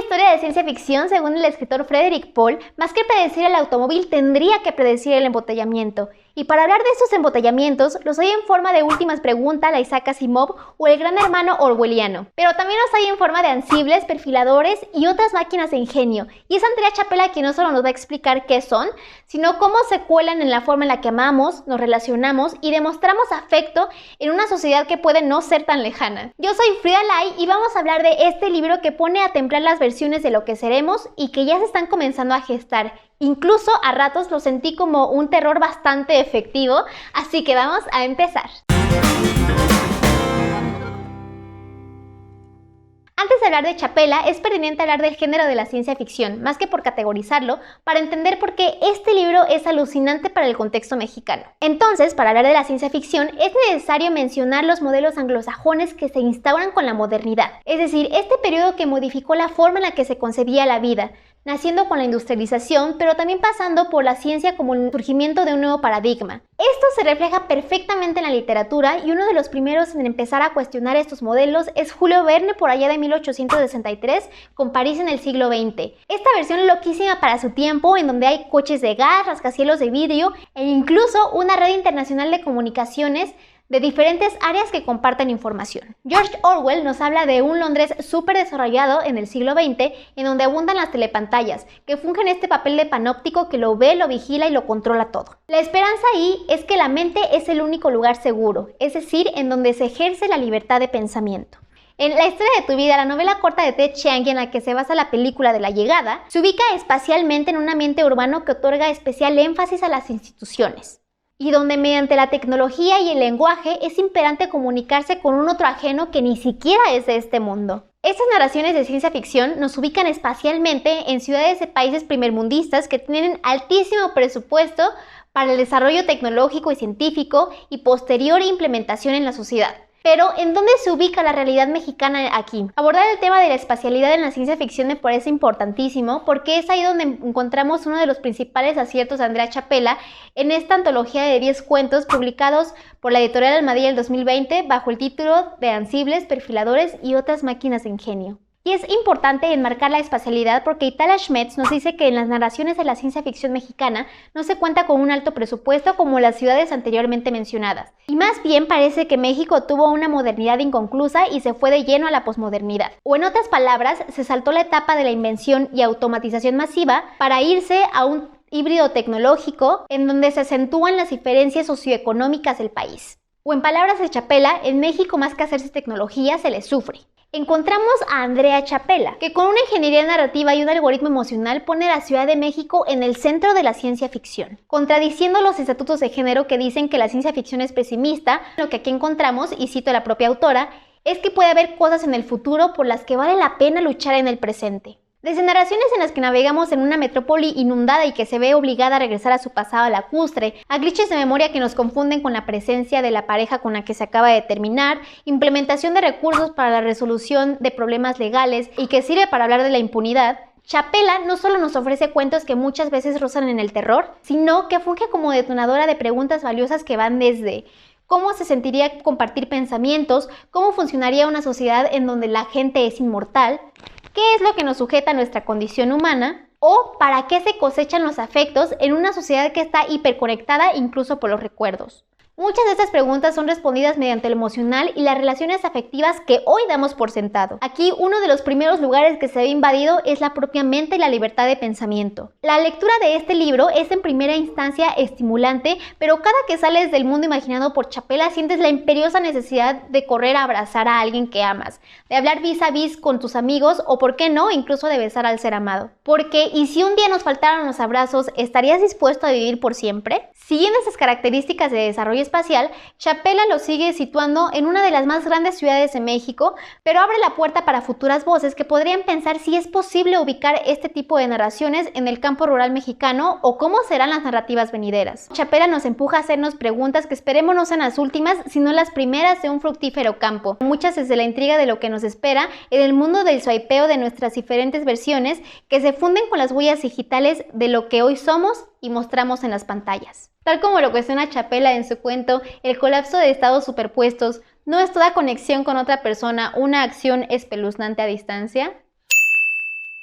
historia de ciencia ficción, según el escritor Frederik Pohl, más que predecir el automóvil, tendría que predecir el embotellamiento. Y para hablar de estos embotellamientos, los hay en forma de Últimas Preguntas, la Isaac Asimov o el Gran Hermano orwelliano. Pero también los hay en forma de ansibles, perfiladores y otras máquinas de ingenio. Y es Andrea Chapela quien no solo nos va a explicar qué son, sino cómo se cuelan en la forma en la que amamos, nos relacionamos y demostramos afecto en una sociedad que puede no ser tan lejana. Yo soy Frida Lai y vamos a hablar de este libro que pone a templar las versiones de lo que seremos y que ya se están comenzando a gestar. Incluso a ratos lo sentí como un terror bastante efectivo, así que vamos a empezar. Antes de hablar de Chapela, es pertinente hablar del género de la ciencia ficción, más que por categorizarlo, para entender por qué este libro es alucinante para el contexto mexicano. Entonces, para hablar de la ciencia ficción, es necesario mencionar los modelos anglosajones que se instauran con la modernidad, es decir, este periodo que modificó la forma en la que se concebía la vida, naciendo con la industrialización, pero también pasando por la ciencia como el surgimiento de un nuevo paradigma. Esto se refleja perfectamente en la literatura y uno de los primeros en empezar a cuestionar estos modelos es Julio Verne por allá de 1863 con París en el siglo XX. Esta versión loquísima para su tiempo, en donde hay coches de gas, rascacielos de vidrio e incluso una red internacional de comunicaciones de diferentes áreas que comparten información. George Orwell nos habla de un Londres súper desarrollado en el siglo XX, en donde abundan las telepantallas, que fungen este papel de panóptico que lo ve, lo vigila y lo controla todo. La esperanza ahí es que la mente es el único lugar seguro, es decir, en donde se ejerce la libertad de pensamiento. En La historia de tu vida, la novela corta de Ted Chiang en la que se basa la película de La llegada, se ubica espacialmente en un ambiente urbano que otorga especial énfasis a las instituciones, y donde mediante la tecnología y el lenguaje es imperante comunicarse con un otro ajeno que ni siquiera es de este mundo. Estas narraciones de ciencia ficción nos ubican espacialmente en ciudades de países primermundistas que tienen altísimo presupuesto para el desarrollo tecnológico y científico y posterior implementación en la sociedad. Pero, ¿en dónde se ubica la realidad mexicana aquí? Abordar el tema de la espacialidad en la ciencia ficción me parece importantísimo porque es ahí donde encontramos uno de los principales aciertos de Andrea Chapela en esta antología de 10 cuentos publicados por la editorial Almadía el 2020 bajo el título de Ansibles, Perfiladores y otras máquinas de ingenio. Y es importante enmarcar la espacialidad porque Itala Schmetz nos dice que en las narraciones de la ciencia ficción mexicana no se cuenta con un alto presupuesto como las ciudades anteriormente mencionadas. Y más bien parece que México tuvo una modernidad inconclusa y se fue de lleno a la posmodernidad. O en otras palabras, se saltó la etapa de la invención y automatización masiva para irse a un híbrido tecnológico en donde se acentúan las diferencias socioeconómicas del país. O en palabras de Chapela, en México más que hacerse tecnología se le sufre. Encontramos a Andrea Chapela, que con una ingeniería narrativa y un algoritmo emocional pone a la Ciudad de México en el centro de la ciencia ficción, contradiciendo los estatutos de género que dicen que la ciencia ficción es pesimista. Lo que aquí encontramos, y cito a la propia autora, es que puede haber cosas en el futuro por las que vale la pena luchar en el presente. Desde narraciones en las que navegamos en una metrópoli inundada y que se ve obligada a regresar a su pasado lacustre, a glitches de memoria que nos confunden con la presencia de la pareja con la que se acaba de terminar, implementación de recursos para la resolución de problemas legales y que sirve para hablar de la impunidad, Chapela no solo nos ofrece cuentos que muchas veces rozan en el terror, sino que funge como detonadora de preguntas valiosas que van desde ¿cómo se sentiría compartir pensamientos? ¿Cómo funcionaría una sociedad en donde la gente es inmortal? ¿Qué es lo que nos sujeta a nuestra condición humana? ¿O para qué se cosechan los afectos en una sociedad que está hiperconectada incluso por los recuerdos? Muchas de estas preguntas son respondidas mediante lo emocional y las relaciones afectivas que hoy damos por sentado. Aquí uno de los primeros lugares que se ve invadido es la propia mente y la libertad de pensamiento. La lectura de este libro es en primera instancia estimulante, pero cada que sales del mundo imaginado por Chapela sientes la imperiosa necesidad de correr a abrazar a alguien que amas, de hablar vis a vis con tus amigos o, por qué no, incluso de besar al ser amado. Porque, ¿y si un día nos faltaran los abrazos, estarías dispuesto a vivir por siempre? Siguiendo esas características de desarrollo espacial, Chapela lo sigue situando en una de las más grandes ciudades de México, pero abre la puerta para futuras voces que podrían pensar si es posible ubicar este tipo de narraciones en el campo rural mexicano o cómo serán las narrativas venideras. Chapela nos empuja a hacernos preguntas que esperemos no sean las últimas, sino las primeras de un fructífero campo, muchas desde la intriga de lo que nos espera en el mundo del swipeo de nuestras diferentes versiones que se funden con las huellas digitales de lo que hoy somos y mostramos en las pantallas. Tal como lo cuestiona Chapela en su cuento El colapso de estados superpuestos, ¿no es toda conexión con otra persona una acción espeluznante a distancia?